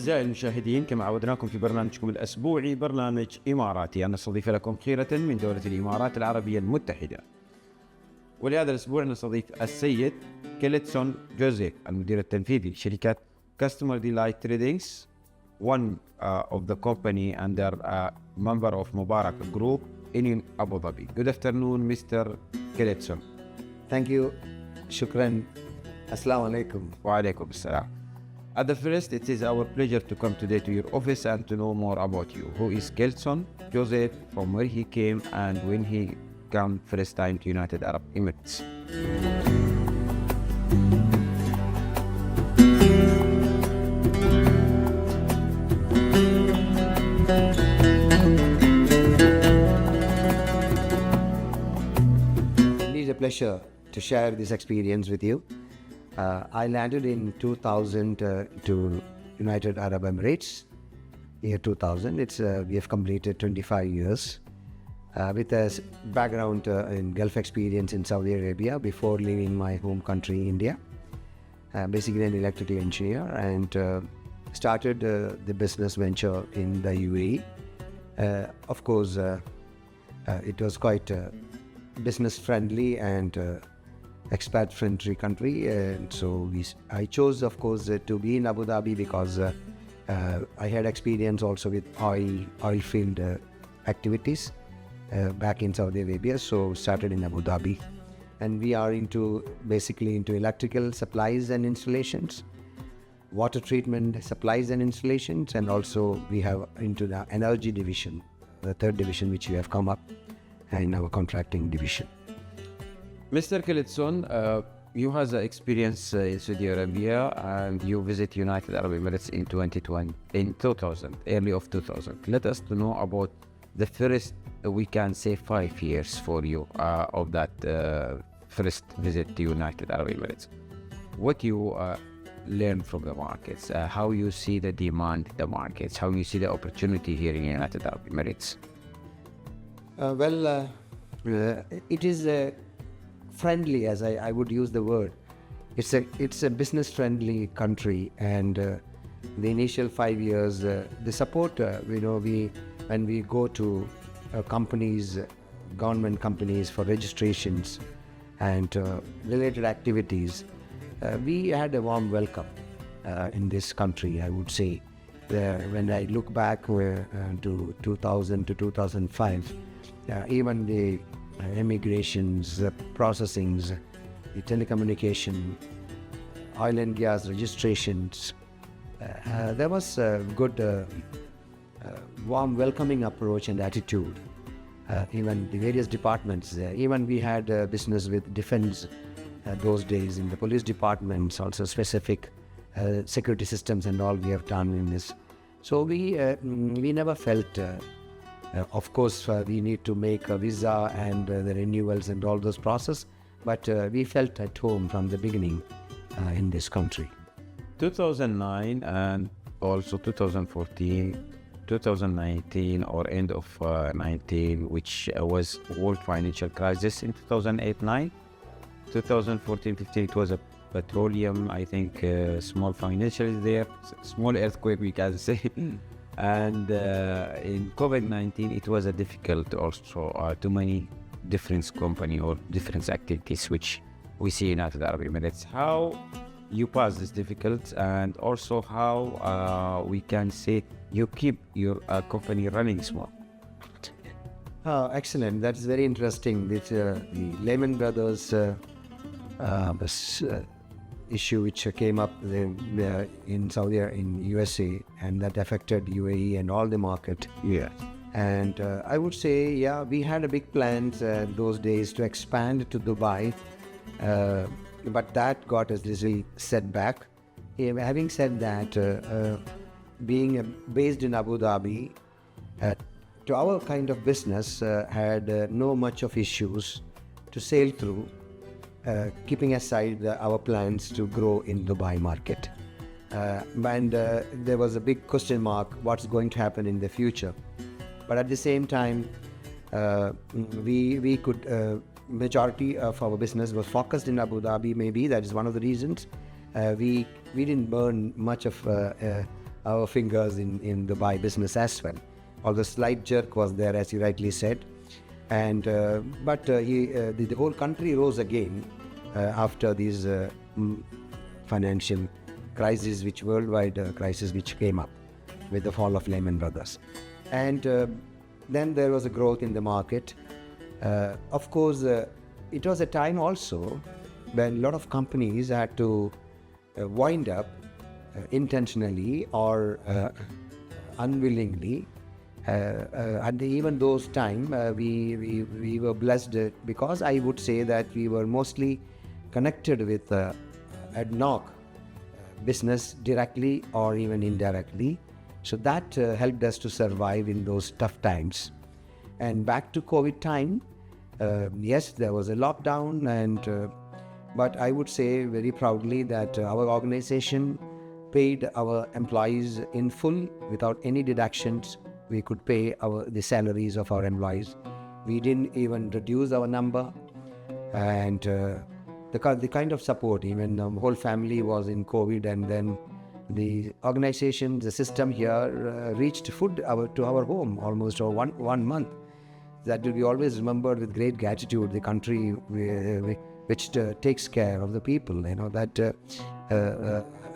أعزائي المشاهدين، كما عودناكم في برنامجكم الأسبوعي برنامج إماراتي، أنا نستضيف لكم خيرة من دولة الإمارات العربية المتحدة. ولهذا الأسبوع نستضيف السيد كليتسون جوزيف، المدير التنفيذي لشركة Customer Delight Tradings, one of the company under a member of Mubarak Group in Abu Dhabi. Good afternoon, Mr. Clitson. Thank you. Shukran. Assalamu alaikum. Wa alaikum assalam. At the first, it is our pleasure to come today to your office and to know more about you. Who is Clitson Joseph, from where he came, and when he came first time to United Arab Emirates? It is a pleasure to share this experience with you. I landed in 2000 to United Arab Emirates, year 2000. We have completed 25 years with a background in Gulf experience in Saudi Arabia before leaving my home country, India. Basically an electrical engineer, and started the business venture in the UAE. Of course, it was quite business friendly and expat friendly country, so I chose, of course, to be in Abu Dhabi because I had experience also with oil field activities back in Saudi Arabia, so started in Abu Dhabi. And we are basically into electrical supplies and installations, water treatment supplies and installations, and also we have into the energy division, the third division which we have come up in our contracting division. Mr. Clitson, you have experience in Saudi Arabia, and you visit United Arab Emirates in 2000, early of 2000. Let us to know about the first, we can say 5 years for you of that first visit to United Arab Emirates. What you learn from the markets, how you see the demand in the markets, how you see the opportunity here in United Arab Emirates? It is friendly, as I would use the word. It's a business friendly country, and the initial 5 years, the support, when we go to companies, government companies for registrations and related activities, we had a warm welcome in this country, I would say. When I look back to 2000 to 2005, even the immigrations, the processings, the telecommunication, oil and gas registrations, there was a good warm welcoming approach and attitude. Even the various departments, even we had business with defense those days in the police departments, also specific security systems and all we have done in this. So we never felt, of course, we need to make a visa and the renewals and all those process, but we felt at home from the beginning in this country. 2009 and also 2014, 2019 or end of 19, which was world financial crisis in 2008-9. 2014-15, it was a petroleum, I think, small financial is there, small earthquake we can say. And in COVID-19, it was a difficult also, too many different company or different activities which we see in United Arab Emirates. How you pass this difficult, and also how we can say you keep your company running small? Excellent. That's very interesting. The Lehman Brothers issue which came up in Saudi, in USA, and that affected UAE and all the market. Yeah. And I would say, yeah, we had a big plans those days to expand to Dubai, but that got a little setback. Having said that, being based in Abu Dhabi, to our kind of business had no much of issues to sail through, keeping aside our plans to grow in Dubai market. And there was a big question mark, what's going to happen in the future. But at the same time, we could, majority of our business was focused in Abu Dhabi, maybe that is one of the reasons. We didn't burn much of our fingers in the buy business as well. Although slight jerk was there, as you rightly said. And but the whole country rose again after these financial crisis, which worldwide crisis which came up with the fall of Lehman Brothers. And then there was a growth in the market. Of course, it was a time also when a lot of companies had to wind up intentionally or unwillingly. And even those time we were blessed because I would say that we were mostly connected with ad hoc business directly or even indirectly. So that helped us to survive in those tough times. And back to COVID time, yes, there was a lockdown, and but I would say very proudly that our organization paid our employees in full without any deductions. We could pay the salaries of our employees. We didn't even reduce our number, and the kind of support, even the whole family was in COVID, and then the organization, the system here reached food to our home almost for one month. That will be always remembered with great gratitude. The country which takes care of the people, that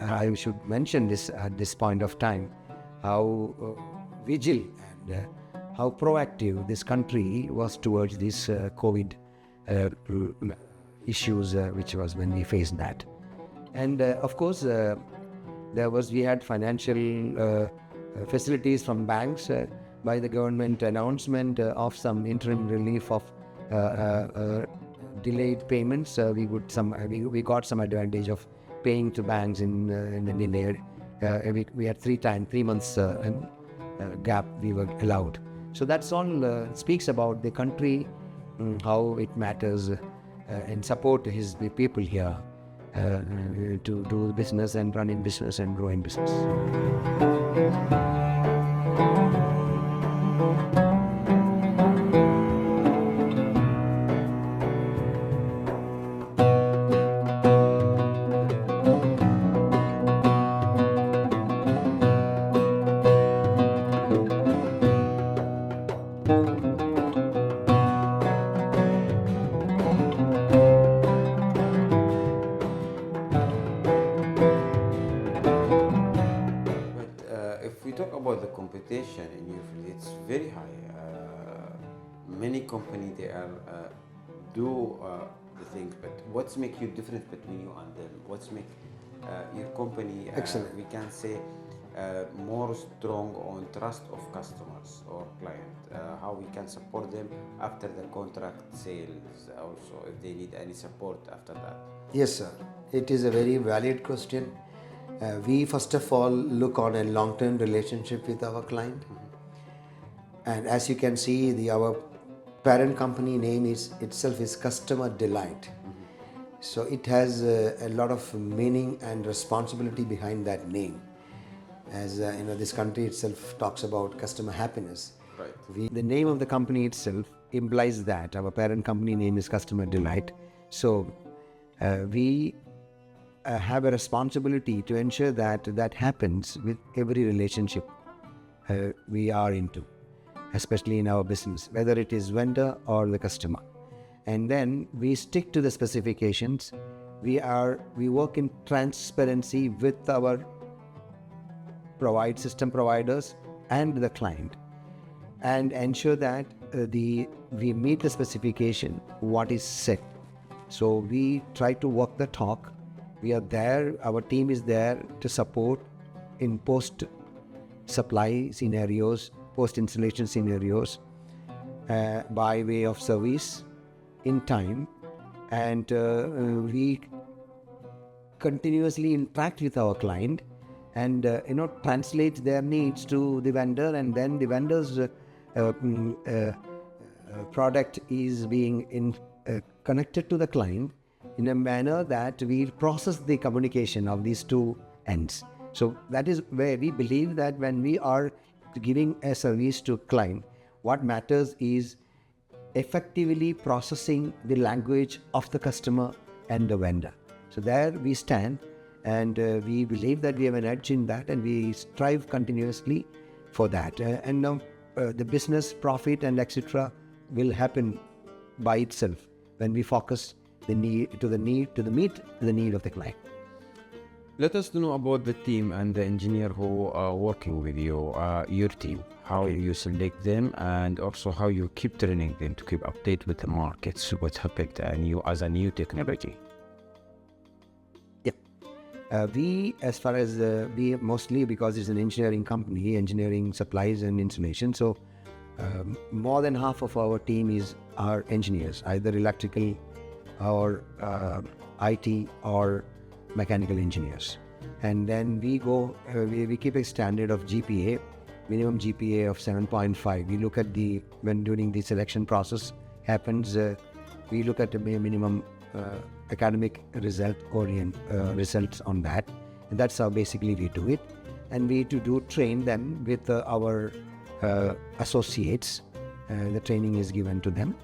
I should mention this at this point of time, how vigilant and how proactive this country was towards this COVID issues, which was when we faced that. And of course, we had financial facilities from banks by the government announcement of some interim relief of delayed payments. We got some advantage of paying to banks in the delayed. We had 3 months gap we were allowed. So that's all speaks about the country, how it matters, and support the people here to do business and run in business and grow in business. About the competition in your field, it's very high. Many companies they are do the things, but what's make you different between you and them? What's make your company we can say more strong on trust of customers or client? How we can support them after the contract sales, also if they need any support after that? Yes, sir. It is a very valid question. We first of all look on a long-term relationship with our client, and as you can see, our parent company name itself is Customer Delight. So it has a lot of meaning and responsibility behind that name. As this country itself talks about customer happiness. Right. The name of the company itself implies that our parent company name is Customer Delight. So we have a responsibility to ensure that happens with every relationship we are into, especially in our business, whether it is vendor or the customer. And then we stick to the specifications. We work in transparency with our system providers and the client, and ensure that we meet the specification what is set. So we try to walk the talk. We are there, our team is there to support in post-supply scenarios, post-installation scenarios, by way of service in time, and we continuously interact with our client and translate their needs to the vendor, and then the vendor's product is being connected to the client in a manner that we process the communication of these two ends. So that is where we believe that when we are giving a service to client, what matters is effectively processing the language of the customer and the vendor. So there we stand, and we believe that we have an edge in that, and we strive continuously for that. And now the business profit and etc. will happen by itself when we focus the need to meet the need of the client. Let us know about the team and the engineer who are working with you, your team, how you select them, and also how you keep training them to keep update with the markets, what's happened and you as a new technology. We, as far as we mostly, because it's an engineering company, engineering supplies and installation, so more than half of our team are engineers, either electrical or IT or mechanical engineers. And then we go, we keep a standard of GPA, minimum GPA of 7.5. We look at when during the selection process happens, we look at the minimum academic results on that. And that's how basically we do it. And we train them with our associates. The training is given to them.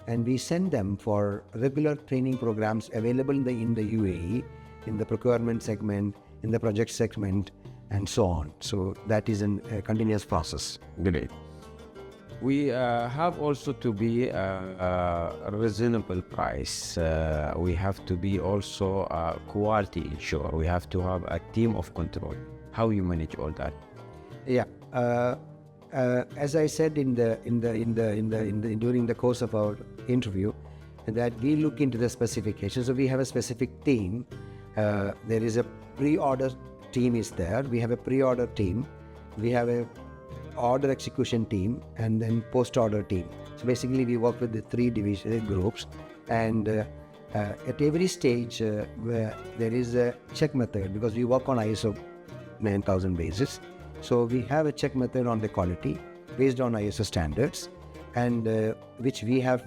And we send them for regular training programs available in the UAE, in the procurement segment, in the project segment, and so on. So that is a continuous process. Great. We have also to be a reasonable price. We have to be also quality ensure. We have to have a team of control. How you manage all that? Yeah. As I said during the course of our interview, that we look into the specifications. So we have a specific team. There is a pre-order team is there. We have a pre-order team. We have a order execution team, and then post-order team. So basically we work with the three groups, and at every stage where there is a check method, because we work on ISO 9000 basis. So we have a check method on the quality based on ISO standards, and which we have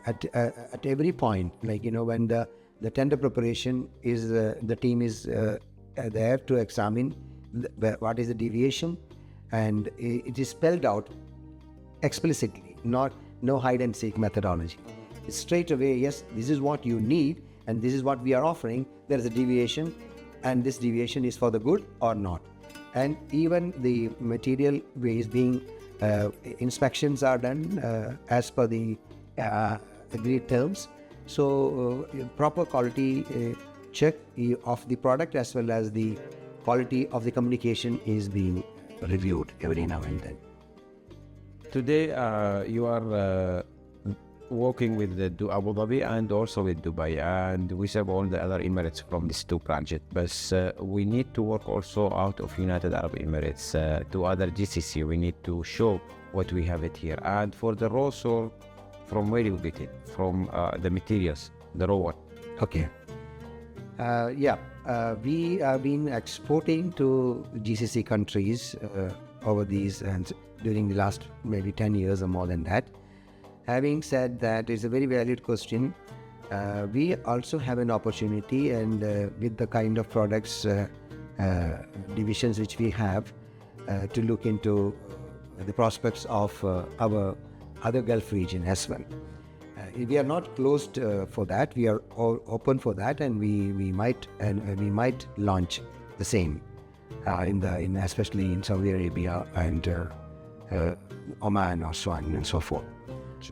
at every point, like, when the tender preparation is, the team is there to examine what is the deviation, and it is spelled out explicitly, no hide and seek methodology. It's straight away, yes, this is what you need and this is what we are offering. There is a deviation, and this deviation is for the good or not. And even the material ways being, inspections are done as per the agreed terms. So proper quality check of the product as well as the quality of the communication is being reviewed every now and then. Today you are working with the Abu Dhabi and also with Dubai, and we serve all the other Emirates from these two branches, but we need to work also out of United Arab Emirates to other GCC. We need to show what we have it here. And for the raw soil, from where you get it? From the materials, the raw one. Okay. We have been exporting to GCC countries over these, and during the last maybe 10 years or more than that. Having said that, it's a very valid question. We also have an opportunity, and with the kind of products divisions which we have, to look into the prospects of our other Gulf region as well. We are not closed for that. We are all open for that, and we might launch the same especially in Saudi Arabia and Oman or so on and so forth.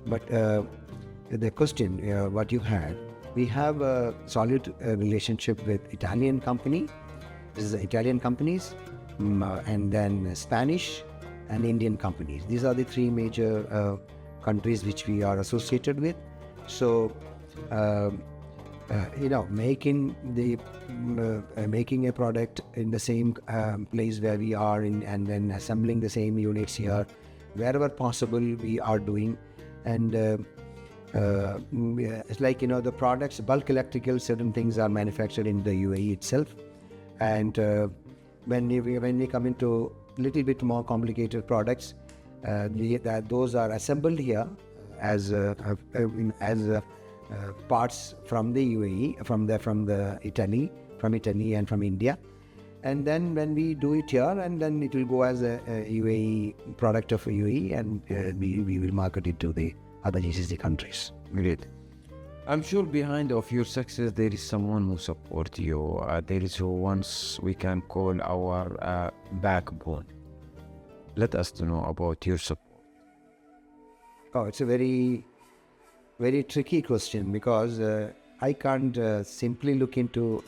But the question what you had, we have a solid relationship with Italian company. This is Italian companies, and then Spanish and Indian companies. These are the three major countries which we are associated with. So, making a product in the same place where we are in, and then assembling the same units here, wherever possible, we are doing. And it's like, the products, bulk electrical, certain things are manufactured in the UAE itself. And when we come into little bit more complicated products, those are assembled here as parts from the UAE, from Italy and from India. And then when we do it here, and then it will go as a UAE product of UAE, and we will market it to the other GCC countries. Great. I'm sure behind of your success there is someone who support you. There is who once we can call our backbone. Let us to know about your support. Oh, it's a very, very tricky question because I can't simply look into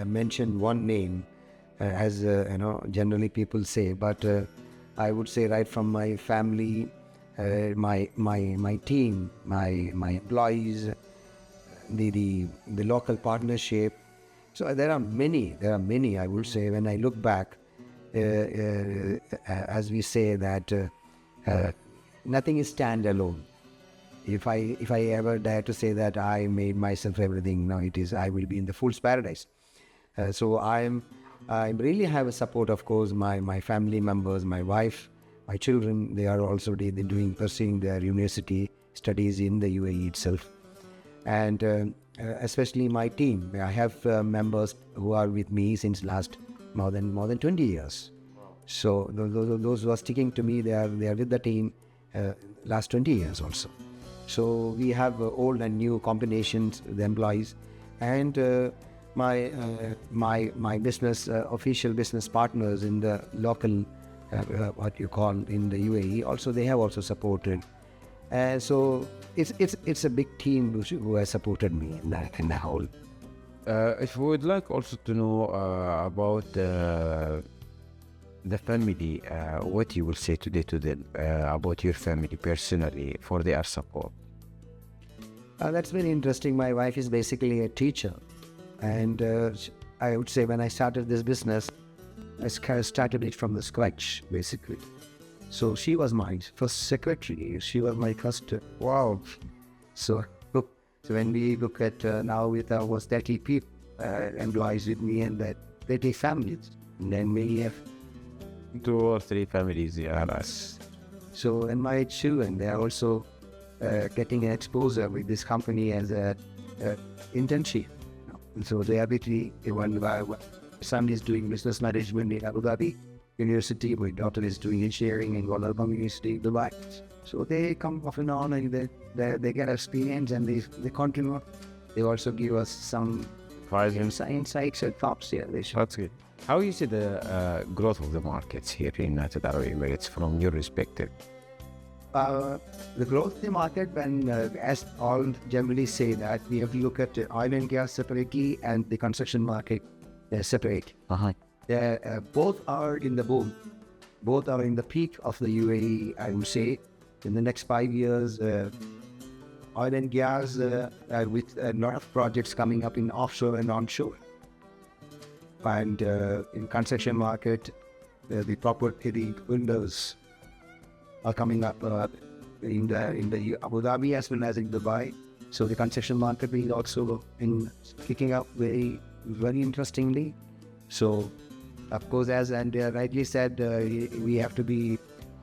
mention one name as generally people say, but I would say right from my family, my team, my employees, the local partnership. So there are many. I would say when I look back, as we say that nothing is standalone. If I ever dare to say that I made myself everything, no, it is I will be in the fool's paradise. So I really have a support, of course, my family members, my wife, my children. They are also pursuing their university studies in the UAE itself, and especially my team. I have members who are with me since last more than 20 years. So those who are sticking to me, they are with the team last 20 years also. So we have old and new combinations, the employees, and my business official business partners in the local what you call in the UAE. Also, they have also supported. So it's a big team who has supported me in the whole. If we would like also to know about the family, what you will say today to them about your family personally for their support. That's very interesting. My wife is basically a teacher, and I would say when I started this business, I started it from the scratch basically. So she was my first secretary. She was my first. Wow. So when we look at now with our 30 people employees with me and that 30 families, and then we have 2 or 3 families, yeah. Us. So, and my children, they are also getting an exposure with this company as a internship. So they are basically one. Son is doing business management in Abu Dhabi University. My daughter is doing engineering in Gonalbang University in Dubai. So they come off and on, and they get experience, and they continue. They also give us some insights and thoughts. Yeah, that's good. How you see the growth of the markets here in United Arab Emirates from your perspective? The growth of the market, when as all generally say that we have to look at the oil and gas separately and the construction market separate. Both are in the boom. Both are in the peak of the UAE, I would say. In the next 5 years, oil and gas with a lot of projects coming up in offshore and onshore. And in construction market, the property windows are coming up in the Abu Dhabi as well as in Dubai. So the construction market is also kicking up very interestingly. So of course, as Andrea rightly said, we have to be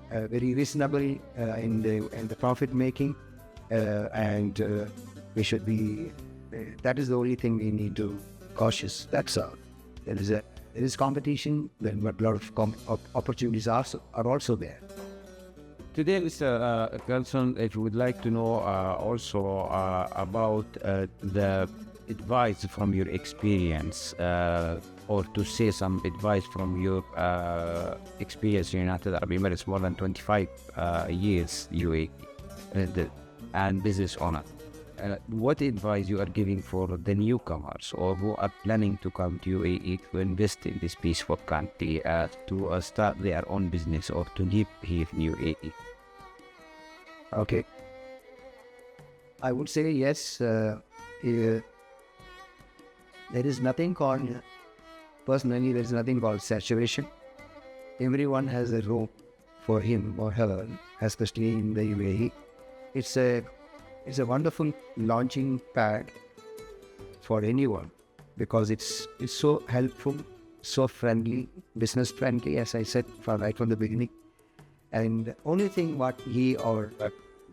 very reasonable in the profit making, and we should be. That is the only thing we need to cautious. That's all. There is competition, then but a lot of opportunities are also there. Today, Mr. Clitson, if you would like to know also about the advice from your experience, or to say some advice from your experience in United Arab Emirates, more than 25 years UAE and business owner. What advice you are giving for the newcomers or who are planning to come to UAE to invest in this peaceful country, to start their own business or to live here in UAE? Okay. I would say yes. There is nothing called, personally, there is nothing called saturation. Everyone has a role for him or her, especially in the UAE. It's a wonderful launching pad for anyone because it's so helpful, so friendly, business friendly, as I said right from the beginning. And the only thing what he or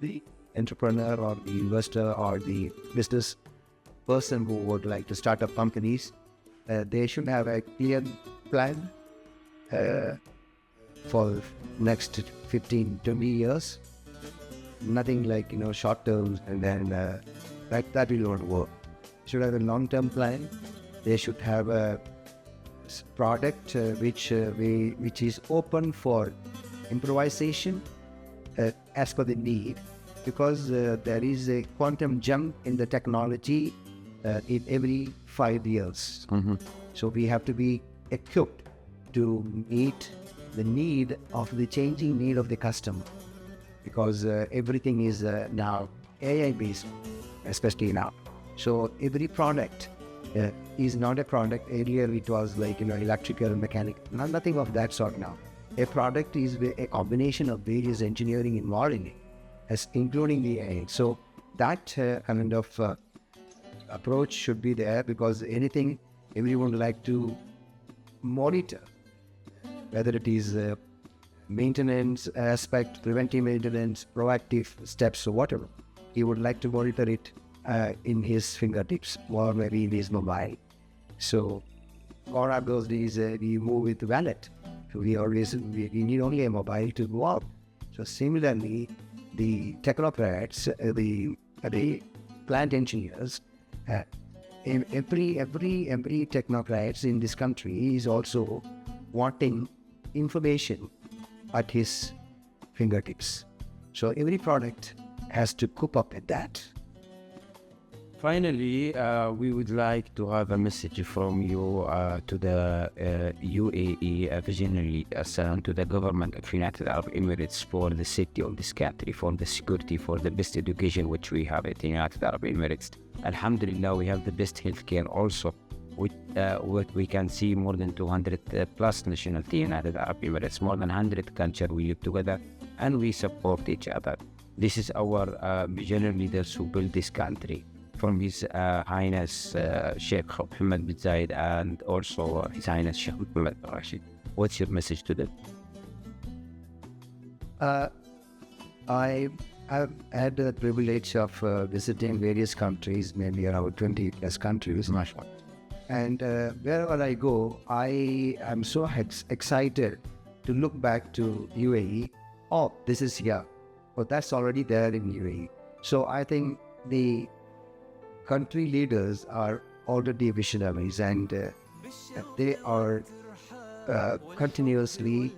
the entrepreneur or the investor or the business person who would like to start up companies, they should have a clear plan for next 15, 20 years. Nothing like, short term and then That will not work. Should have a long-term plan. They should have a product which is open for improvisation as per the need, because there is a quantum jump in the technology in every 5 years. So we have to be equipped to meet the need of the changing need of the customer, because everything is now AI based, especially now. So every product is not a product. Earlier it was like, electrical, mechanical, nothing of that sort now. A product is a combination of various engineering involved in it, including the AI. So that kind of approach should be there, because everyone would like to monitor, whether it is maintenance aspect, preventive maintenance, proactive steps, or whatever. He would like to monitor it in his fingertips or maybe in his mobile. So, or of those days we move with wallet. So we need only a mobile to go out. So similarly, the technocrats, the plant engineers, every technocrats in this country is also wanting information at his fingertips. So every product has to cope up with that. Finally, we would like to have a message from you to the UAE visionary, to the government of United Arab Emirates, for the safety of this country, for the security, for the best education which we have at United Arab Emirates. Alhamdulillah, we have the best healthcare also. What we can see, more than 200 plus nationality in United Arab Emirates, more than 100 cultures. We live together and we support each other. This is our visionary leaders who built this country. From His Highness Sheikh Mohammed bin Zayed and also His Highness Sheikh Mohammed bin Rashid. What's your message to them? I have had the privilege of visiting various countries, maybe around 20 plus countries. And wherever I go, I am so excited to look back to UAE. Oh, this is here. Oh, that's already there in UAE. So I think the country leaders are already visionaries, and they are continuously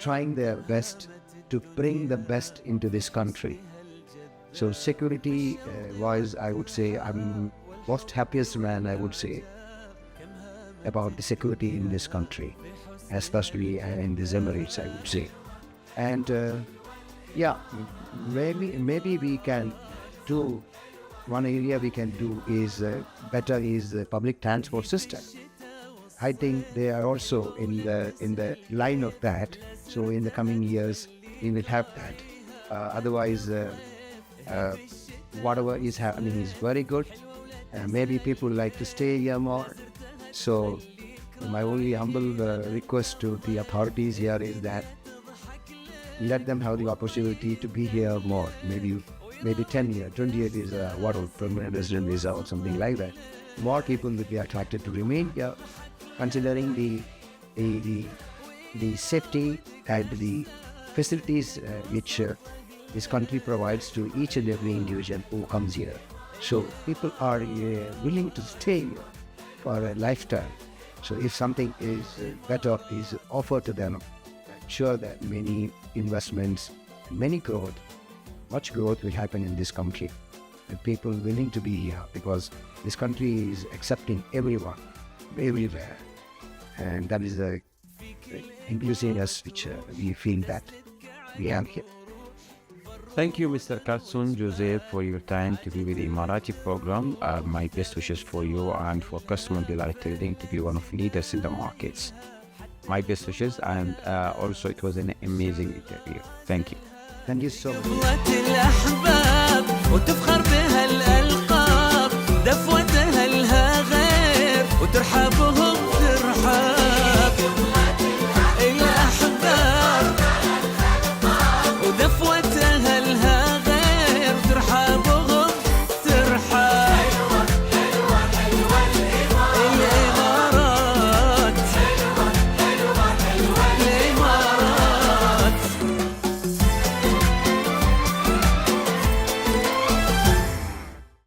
trying their best to bring the best into this country. So security wise, I would say I'm most happiest man, I would say, about the security in this country, especially in the Emirates, I would say. And maybe we can do. One area we can do is better is the public transport system. I think they are also in the line of that. So in the coming years, we will have that. Otherwise, whatever is happening is very good. Maybe people like to stay here more. So my only humble request to the authorities here is that let them have the opportunity to be here more. Maybe 10 years, 20 years is permanent resident visa or something like that. More people will be attracted to remain here, considering the safety and the facilities which this country provides to each and every individual who comes here. So people are willing to stay here for a lifetime. So if something is better is offered to them, I'm sure that many investments, much growth will happen in this country, and people willing to be here, because this country is accepting everyone, everywhere, and that is the inclusiveness which we feel that we have here. Thank you, Mr. Clitson Joseph, for your time to be with the EMARATI program. My best wishes for you and for Customer Delight Trading to be one of leaders in the markets. My best wishes, and also it was an amazing interview. Thank you. Thank you so much. الأحباب وتفخر بها